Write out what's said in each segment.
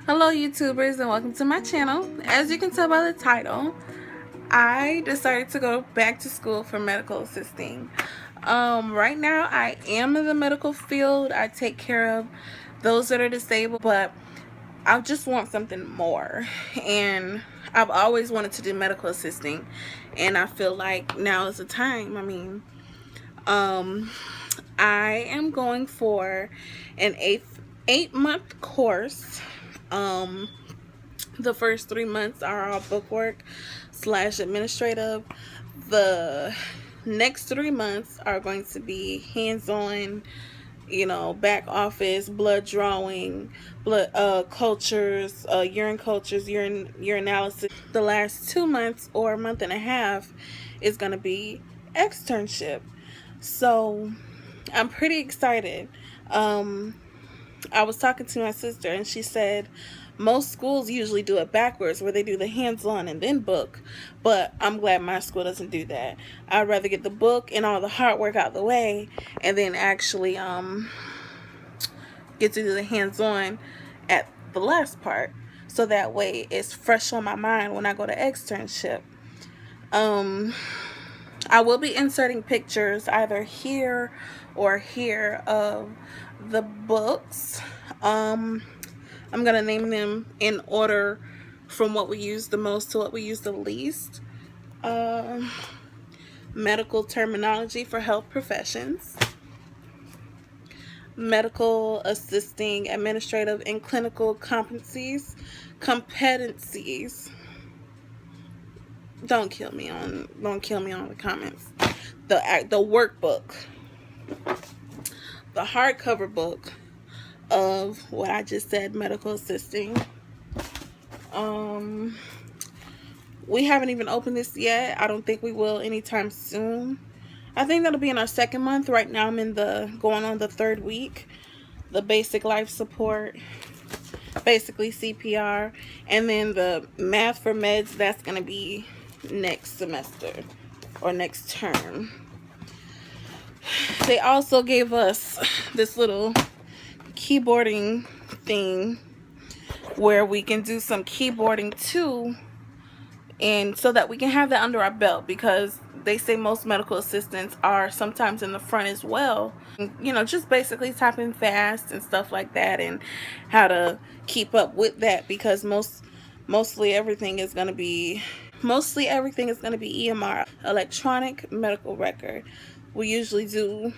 Hello YouTubers and welcome to my channel. As you can tell by the title, I decided to go back to school for medical assisting. Right now I am in the medical field. I take care of those that are disabled, but I just want something more. And I've always wanted to do medical assisting, and I feel like now is the time. I am going for an eight-month course. The first 3 months are all bookwork / administrative. The next 3 months are going to be hands-on, back office, blood drawing, blood cultures, urine cultures, urinalysis. The last 2 months or a month and a half is going to be externship. So I'm pretty excited. I was talking to my sister and she said most schools usually do it backwards, where they do the hands-on and then book, but I'm glad my school doesn't do that. I'd rather get the book and all the hard work out the way and then actually get to do the hands-on at the last part, so that way it's fresh on my mind when I go to externship. I will be inserting pictures either here or here of the books. I'm going to name them in order from what we use the most to what we use the least. Medical terminology for health professions. Medical assisting, administrative, and clinical competencies. Don't kill me on the comments. The workbook, the hardcover book of what I just said, medical assisting. We haven't even opened this yet. I don't think we will anytime soon. I think that'll be in our second month. Right now I'm going on the third week. The basic life support, basically CPR, and then the math for meds, that's going to be next semester or next term. They also gave us this little keyboarding thing where we can do some keyboarding too, and so that we can have that under our belt, because they say most medical assistants are sometimes in the front as well, just basically typing fast and stuff like that, and how to keep up with that, because mostly everything is going to be EMR, electronic medical record. We usually do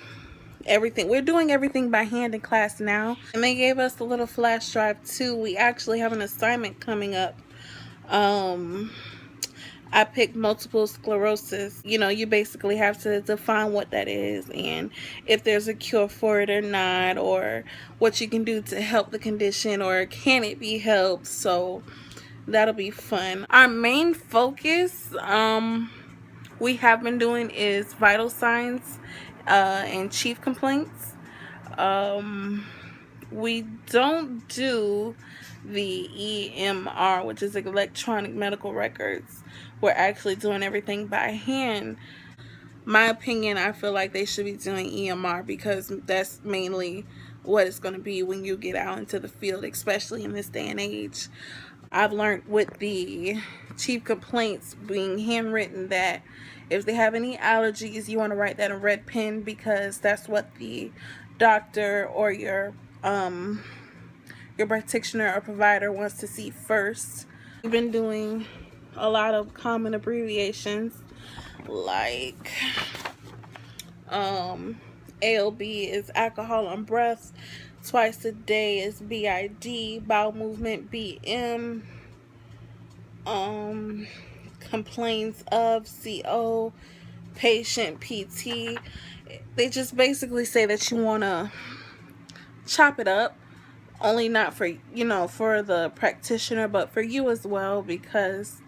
everything. We're doing everything by hand in class now, and they gave us a little flash drive too. We actually have an assignment coming up. I picked multiple sclerosis. You basically have to define what that is and if there's a cure for it or not, or what you can do to help the condition, or can it be helped. So that'll be fun. Our main focus we have been doing is vital signs and chief complaints. We don't do the EMR, which is electronic medical records. We're actually doing everything by hand. My opinion, I feel like they should be doing EMR, because that's mainly what it's going to be when you get out into the field, especially in this day and age. I've learned with the chief complaints being handwritten that if they have any allergies, you want to write that in red pen, because that's what the doctor or your practitioner or provider wants to see first. We've been doing a lot of common abbreviations like ALB is alcohol on breath, twice a day is BID, bowel movement BM, complaints of CO, patient PT. They just basically say that you want to chop it up, only not for for the practitioner, but for you as well, because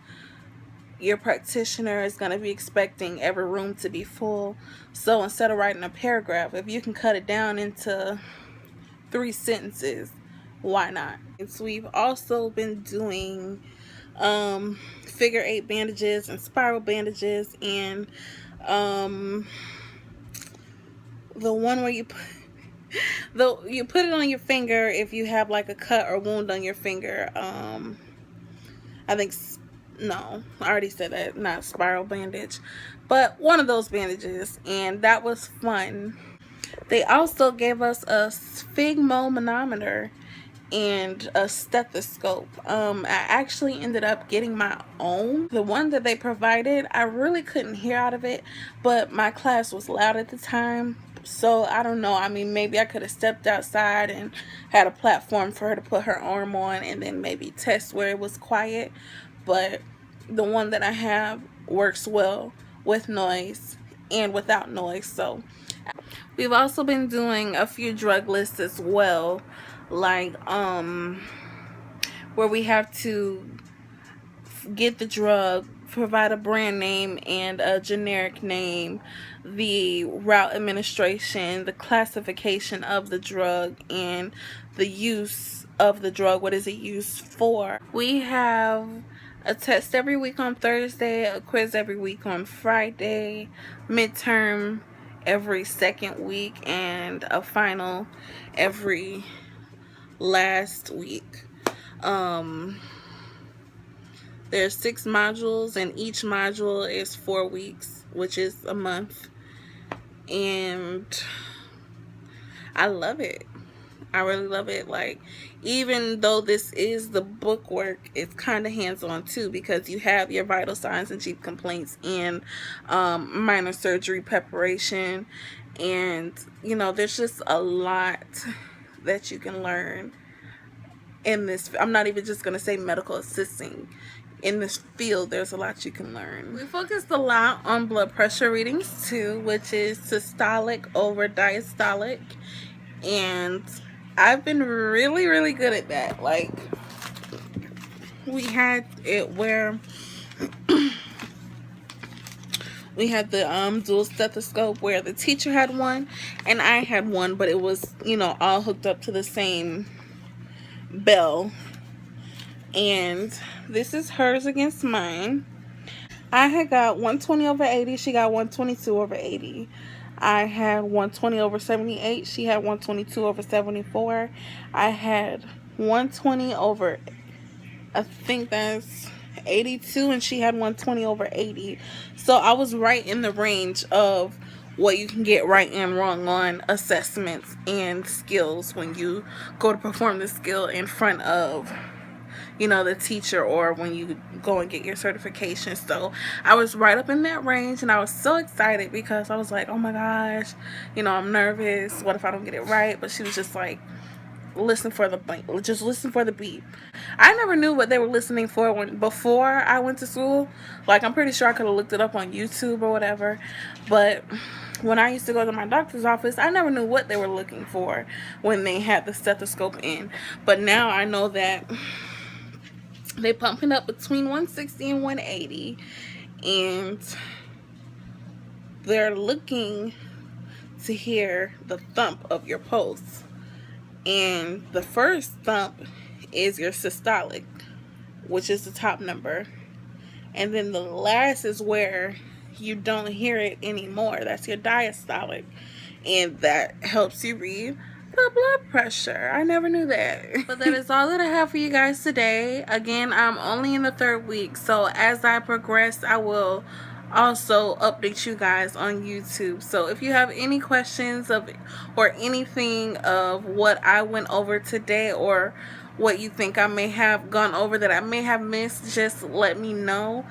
your practitioner is going to be expecting every room to be full. So instead of writing a paragraph, if you can cut it down into 3 sentences, why not? And so we've also been doing figure 8 bandages and spiral bandages, and the one where you Though you put it on your finger if you have like a cut or wound on your finger. I think no, I already said that, not spiral bandage, but one of those bandages, and that was fun. They also gave us a sphygmomanometer and a stethoscope. I actually ended up getting my own. The one that they provided, I really couldn't hear out of it, but my class was loud at the time, so I don't know. I mean, maybe I could have stepped outside and had a platform for her to put her arm on and then maybe test where it was quiet, but the one that I have works well with noise and without noise. So we've also been doing a few drug lists as well, like where we have to get the drug, provide a brand name and a generic name, the route administration, the classification of the drug, and the use of the drug. What is it used for? We have a test every week on Thursday, a quiz every week on Friday, midterm every second week, and a final every last week. There's 6 modules, and each module is 4 weeks, which is a month, and I love it. I really love it. Like, even though this is the book work, it's kind of hands-on too, because you have your vital signs and chief complaints and minor surgery preparation, and you know, there's just a lot that you can learn in this. I'm not even just gonna say medical assisting. In this field, there's a lot you can learn. We focused a lot on blood pressure readings too, which is systolic over diastolic, and I've been really good at that. Like, we had it where we had the dual stethoscope where the teacher had one and I had one, but it was, you know, all hooked up to the same bell. And this is hers against mine. I had got 120 over 80. She got 122 over 80. I had 120 over 78. She had 122 over 74. I had 120 over, I think that's 82, and she had 120 over 80. So I was right in the range of what you can get right and wrong on assessments and skills when you go to perform the skill in front of, you know, the teacher, or when you go and get your certification. So I was right up in that range, and I was so excited because I was like, oh my gosh, you know, I'm nervous. What if I don't get it right? But she was just like, listen for the beep. I never knew what they were listening for before I went to school. Like, I'm pretty sure I could have looked it up on YouTube or whatever, but when I used to go to my doctor's office, I never knew what they were looking for when they had the stethoscope in. But now I know that they pumping up between 160 and 180, and they're looking to hear the thump of your pulse. And the first thump is your systolic, which is the top number. And then the last is where you don't hear it anymore. That's your diastolic. And that helps you read the blood pressure. I never knew that. But that is all that I have for you guys today. Again, I'm only in the 3rd week, so as I progress, I will also update you guys on YouTube. So if you have any questions of or anything of what I went over today, or what you think I may have gone over that I may have missed, just let me know.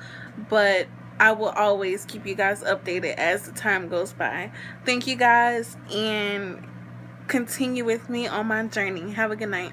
But I will always keep you guys updated as the time goes by. Thank you guys, and continue with me on my journey. Have a good night.